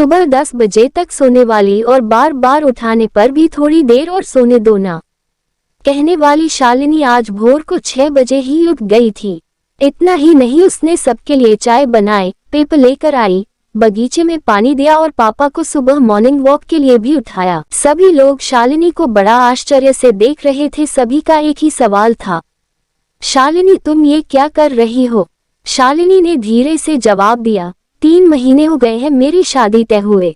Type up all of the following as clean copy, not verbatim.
सुबह 10 बजे तक सोने वाली और बार बार उठाने पर भी थोड़ी देर और सोने दो ना कहने वाली शालिनी आज भोर को 6 बजे ही उठ गई थी। इतना ही नहीं, उसने सबके लिए चाय बनाए, पेपर लेकर आई, बगीचे में पानी दिया और पापा को सुबह मॉर्निंग वॉक के लिए भी उठाया। सभी लोग शालिनी को बड़ा आश्चर्य से देख रहे थे। सभी का एक ही सवाल था, शालिनी तुम ये क्या कर रही हो? शालिनी ने धीरे से जवाब दिया, 3 महीने हो गए हैं मेरी शादी तय हुए।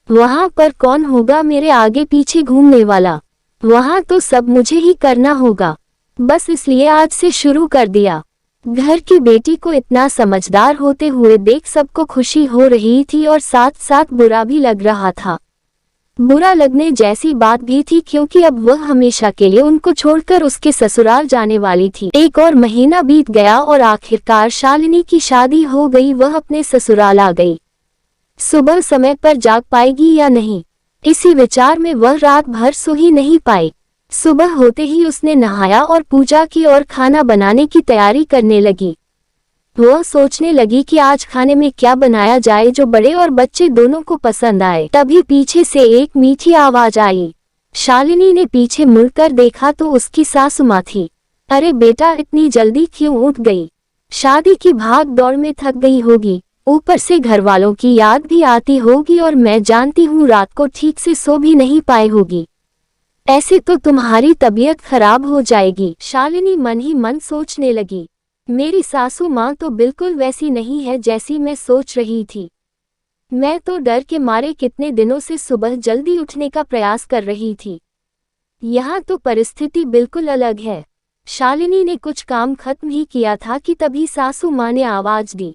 वहां पर कौन होगा मेरे आगे पीछे घूमने वाला? वहां तो सब मुझे ही करना होगा। बस इसलिए आज से शुरू कर दिया। घर की बेटी को इतना समझदार होते हुए देख सबको खुशी हो रही थी और साथ साथ बुरा भी लग रहा था। बुरा लगने जैसी बात भी थी क्योंकि अब वह हमेशा के लिए उनको छोड़कर उसके ससुराल जाने वाली थी। 1 और महीना बीत गया और आखिरकार शालिनी की शादी हो गई। वह अपने ससुराल आ गई। सुबह समय पर जाग पाएगी या नहीं, इसी विचार में वह रात भर सो ही नहीं पाई। सुबह होते ही उसने नहाया और पूजा की और खाना बनाने की तैयारी करने लगी। वह सोचने लगी कि आज खाने में क्या बनाया जाए जो बड़े और बच्चे दोनों को पसंद आए। तभी पीछे से एक मीठी आवाज आई। शालिनी ने पीछे मुड़कर देखा तो उसकी सासू माँ थी। अरे बेटा, इतनी जल्दी क्यों उठ गई? शादी की भाग दौड़ में थक गई होगी, ऊपर से घर वालों की याद भी आती होगी और मैं जानती हूँ रात को ठीक से सो भी नहीं पाए होगी। ऐसे तो तुम्हारी तबीयत खराब हो जाएगी। शालिनी मन ही मन सोचने लगी, मेरी सासू माँ तो बिल्कुल वैसी नहीं है जैसी मैं सोच रही थी। मैं तो डर के मारे कितने दिनों से सुबह जल्दी उठने का प्रयास कर रही थी। यहाँ तो परिस्थिति बिल्कुल अलग है। शालिनी ने कुछ काम खत्म ही किया था कि तभी सासू माँ ने आवाज दी,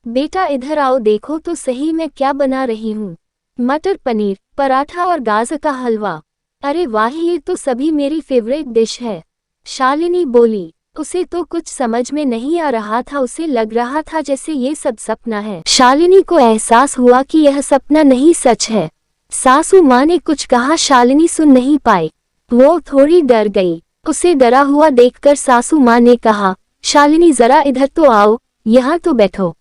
बेटा इधर आओ, देखो तो सही मैं क्या बना रही हूँ। मटर पनीर, पराठा और गाजर का हलवा। अरे वाह, ये तो सभी मेरी फेवरेट डिश है। शालिनी बोली। उसे तो कुछ समझ में नहीं आ रहा था। उसे लग रहा था जैसे ये सब सपना है। शालिनी को एहसास हुआ कि यह सपना नहीं सच है। सासू माँ ने कुछ कहा, शालिनी सुन नहीं पाई। वो थोड़ी डर गई। उसे डरा हुआ देखकर सासू माँ ने कहा, शालिनी जरा इधर तो आओ, यहाँ तो बैठो।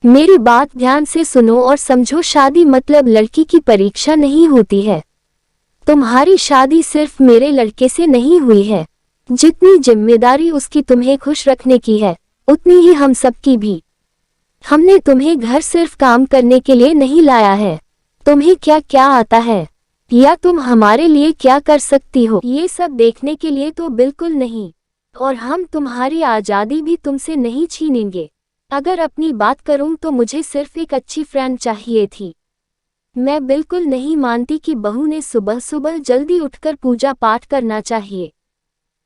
मेरी बात ध्यान से सुनो और समझो, शादी मतलब लड़की की परीक्षा नहीं होती है। तुम्हारी शादी सिर्फ मेरे लड़के से नहीं हुई है। जितनी जिम्मेदारी उसकी तुम्हें खुश रखने की है, उतनी ही हम सबकी भी। हमने तुम्हें घर सिर्फ काम करने के लिए नहीं लाया है। तुम्हें क्या क्या आता है या तुम हमारे लिए क्या कर सकती हो, ये सब देखने के लिए तो बिल्कुल नहीं। और हम तुम्हारी आज़ादी भी तुमसे नहीं छीनेंगे। अगर अपनी बात करूं तो मुझे सिर्फ एक अच्छी फ्रेंड चाहिए थी। मैं बिल्कुल नहीं मानती कि बहू ने सुबह सुबह जल्दी उठकर पूजा पाठ करना चाहिए।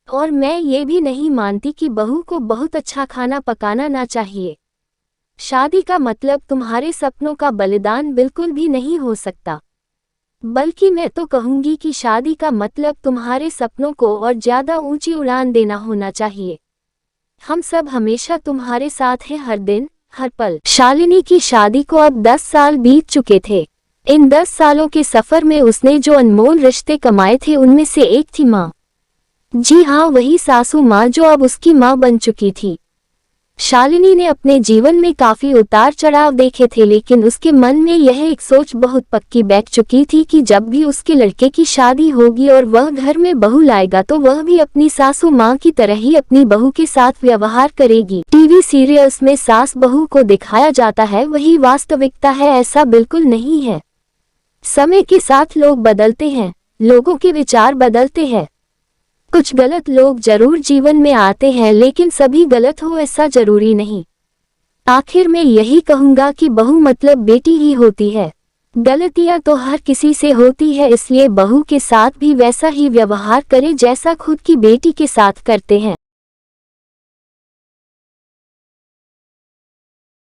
और मैं ये भी नहीं मानती कि बहू को बहुत अच्छा खाना पकाना ना चाहिए। शादी का मतलब तुम्हारे सपनों का बलिदान बिल्कुल भी नहीं हो सकता। बल्कि मैं तो कहूँगी कि शादी का मतलब तुम्हारे सपनों को और ज्यादा ऊंची उड़ान देना होना चाहिए। हम सब हमेशा तुम्हारे साथ हैं, हर दिन हर पल। शालिनी की शादी को अब 10 साल बीत चुके थे। इन 10 सालों के सफर में उसने जो अनमोल रिश्ते कमाए थे उनमें से एक थी माँ। जी हाँ, वही सासू माँ जो अब उसकी माँ बन चुकी थी। शालिनी ने अपने जीवन में काफी उतार चढ़ाव देखे थे, लेकिन उसके मन में यह एक सोच बहुत पक्की बैठ चुकी थी कि जब भी उसके लड़के की शादी होगी और वह घर में बहू लाएगा तो वह भी अपनी सासू माँ की तरह ही अपनी बहू के साथ व्यवहार करेगी। टीवी सीरियल्स में सास बहू को दिखाया जाता है, वही वास्तविकता है। ऐसा बिल्कुल नहीं है। समय के साथ लोग बदलते हैं, लोगों के विचार बदलते हैं। कुछ गलत लोग जरूर जीवन में आते हैं, लेकिन सभी गलत हो ऐसा जरूरी नहीं। आखिर में यही कहूंगा कि बहू मतलब बेटी ही होती है। गलतियां तो हर किसी से होती है, इसलिए बहू के साथ भी वैसा ही व्यवहार करें जैसा खुद की बेटी के साथ करते हैं।